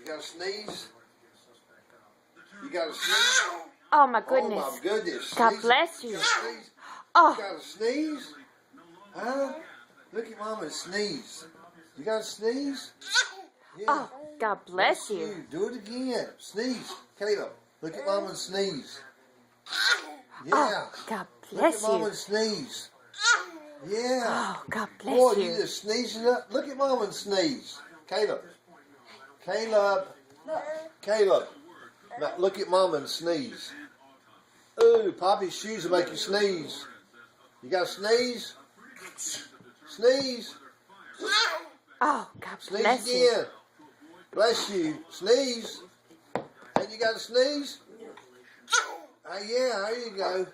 got a sneeze? You got a sneeze? Oh my goodness. Oh my goodness. God Sneeze. bless you. got a sneeze? Oh. You got a sneeze? Huh? Look at Mama sneeze. You got a sneeze? Yeah. Oh, God bless you. Do it again. Sneeze. Caleb, look at Mama sneeze. Yeah. Oh, God Look at bless Mama you. sneeze. Yeah. Oh, God bless Boy, you. you just sneezing up. Look at Mama sneeze. Caleb. Caleb. Caleb. Now look at Mama and sneeze. Ooh, Poppy's shoes will make you sneeze. You got to sneeze? Sneeze. Oh, God Sneeze bless you. again. Bless you. Sneeze. And you got to sneeze? Yeah, there you go.